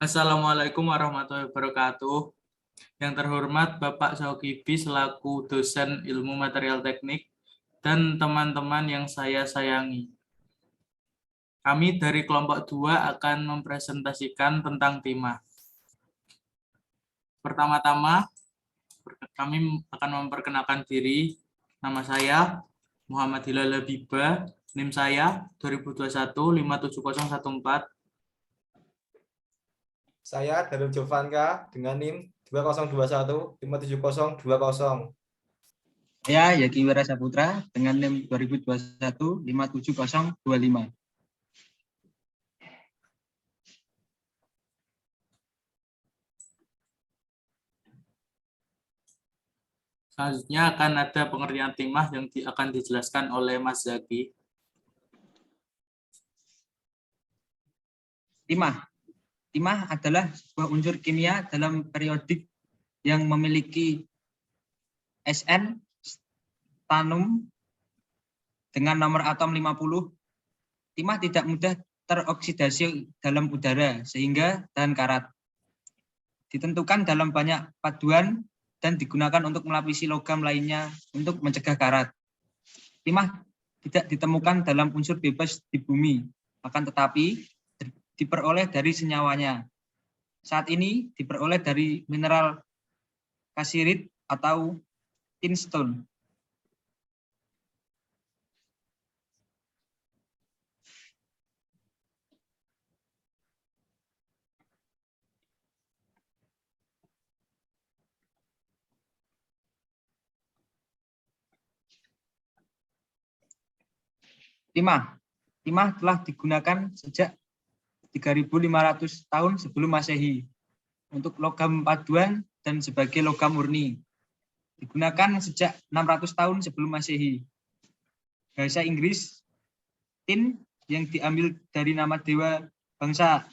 Assalamualaikum warahmatullahi wabarakatuh. Yang terhormat Bapak Saukibi selaku dosen ilmu material teknik dan teman-teman yang saya sayangi. Kami dari kelompok 2 akan mempresentasikan tentang timah. Pertama-tama, kami akan memperkenalkan diri. Nama saya Muhammad Hilal Habiba, NIM saya 2021 57014. Saya Darul Jovanka dengan NIM 2021 57020. Saya Yaki Wira Saputra dengan NIM 2021 57025. Selanjutnya akan ada pengertian timah yang akan dijelaskan oleh Mas Zaki. Timah adalah sebuah unsur kimia dalam periodik yang memiliki Sn tanum dengan nomor atom 50. Timah tidak mudah teroksidasi dalam udara sehingga tahan karat. Ditentukan dalam banyak paduan dan digunakan untuk melapisi logam lainnya untuk mencegah karat. Timah tidak ditemukan dalam unsur bebas di bumi, akan tetapi diperoleh dari senyawanya. Saat ini diperoleh dari mineral kasirit atau tinstone. Timah telah digunakan sejak 3.500 tahun sebelum Masehi untuk logam paduan dan sebagai logam murni. Digunakan sejak 600 tahun sebelum Masehi. Bahasa Inggris tin yang diambil dari nama dewa bangsa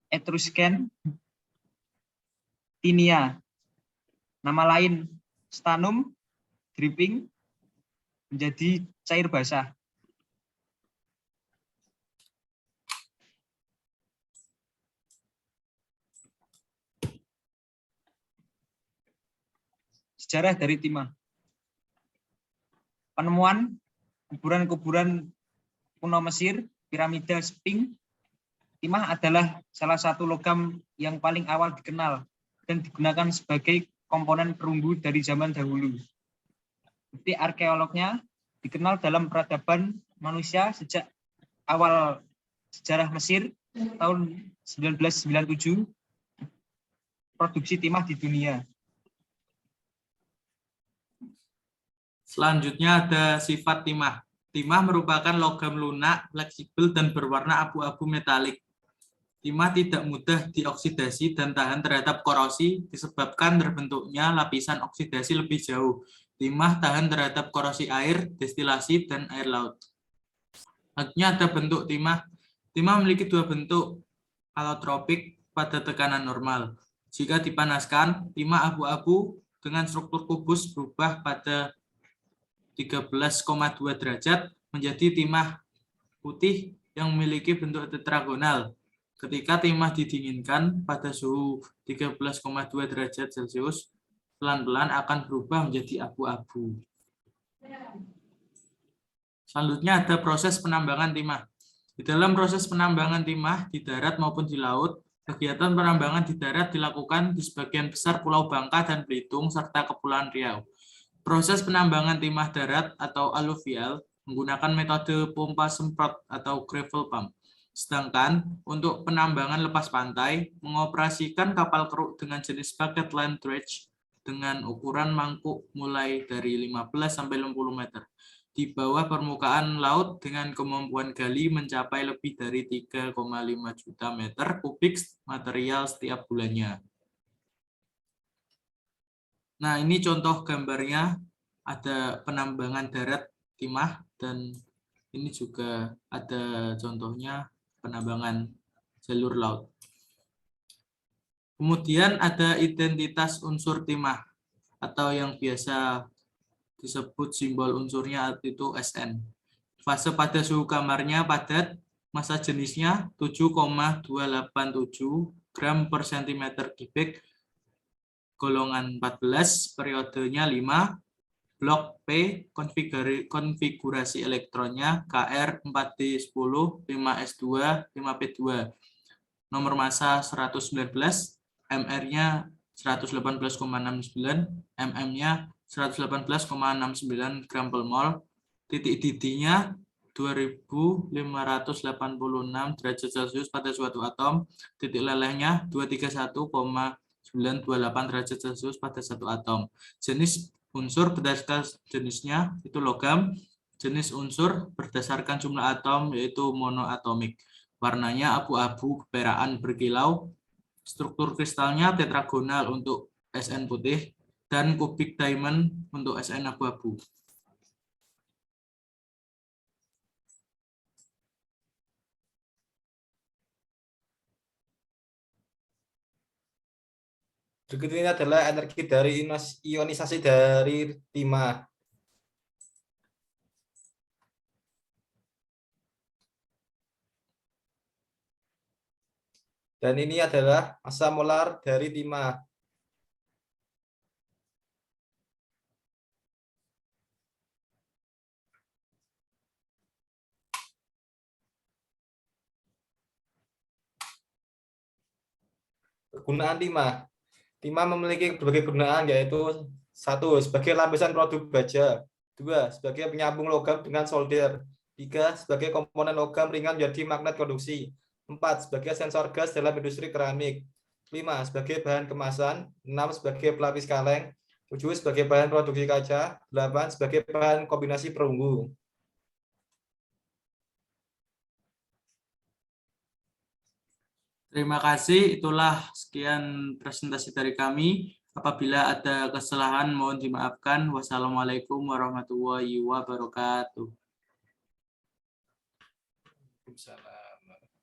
Etruscan Tinia. Nama lain stannum dripping menjadi cair basah. Sejarah dari timah. Penemuan kuburan-kuburan kuno Mesir, piramida Sphinx. Timah adalah salah satu logam yang paling awal dikenal dan digunakan sebagai komponen perunggu dari zaman dahulu. Bukti arkeolognya dikenal dalam peradaban manusia sejak awal sejarah Mesir tahun 1997. Produksi timah di dunia. Selanjutnya ada sifat timah. Timah merupakan logam lunak, fleksibel, dan berwarna abu-abu metalik. Timah tidak mudah dioksidasi dan tahan terhadap korosi disebabkan terbentuknya lapisan oksidasi lebih jauh. Timah tahan terhadap korosi air, destilasi, dan air laut. Selanjutnya ada bentuk timah. Timah memiliki dua bentuk, alotropik pada tekanan normal. Jika dipanaskan, timah abu-abu dengan struktur kubus berubah pada 13,2 derajat menjadi timah putih yang memiliki bentuk tetragonal. Ketika timah didinginkan pada suhu 13,2 derajat Celcius, pelan-pelan akan berubah menjadi abu-abu. Selanjutnya ada proses penambangan timah. Di dalam proses penambangan timah di darat maupun di laut, kegiatan penambangan di darat dilakukan di sebagian besar Pulau Bangka dan Belitung serta Kepulauan Riau. Proses penambangan timah darat atau aluvial menggunakan metode pompa semprot atau gravel pump. Sedangkan untuk penambangan lepas pantai, mengoperasikan kapal keruk dengan jenis bucket line dredge dengan ukuran mangkuk mulai dari 15 sampai 60 meter di bawah permukaan laut dengan kemampuan gali mencapai lebih dari 3,5 juta meter kubik material setiap bulannya. Nah, ini contoh gambarnya, ada penambangan darat timah dan ini juga ada contohnya penambangan jalur laut. Kemudian ada identitas unsur timah atau yang biasa disebut simbol unsurnya itu Sn. Fase pada suhu kamarnya padat, massa jenisnya 7,287 gram per centimeter kubik, golongan 14, periodenya 5, blok P, konfigurasi elektronnya Kr 4D10, 5S2, 5P2, nomor massa 119, MR-nya 118,69, MM-nya 118,69 gram per mol, titik didihnya 2586 derajat Celcius pada suatu atom, titik lelehnya 231,928 derajat Celcius pada satu atom. Jenis unsur berdasarkan jenisnya itu logam, jenis unsur berdasarkan jumlah atom yaitu monoatomik. Warnanya abu-abu keperaan berkilau, struktur kristalnya tetragonal untuk Sn putih, dan kubik diamond untuk Sn abu-abu. Berikut ini adalah energi dari ionisasi dari timah. Dan ini adalah massa molar dari timah. Kegunaan timah. Timah memiliki berbagai kegunaan, yaitu 1. Sebagai lapisan produk baja, 2. Sebagai penyambung logam dengan solder, 3. Sebagai komponen logam ringan menjadi magnet konduksi, 4. Sebagai sensor gas dalam industri keramik, 5. Sebagai bahan kemasan, 6. Sebagai pelapis kaleng, 7. Sebagai bahan produksi kaca, 8. Sebagai bahan kombinasi perunggu. Terima kasih, itulah sekian presentasi dari kami. Apabila ada kesalahan mohon dimaafkan. Wassalamualaikum warahmatullahi wabarakatuh. Waalaikumsalam.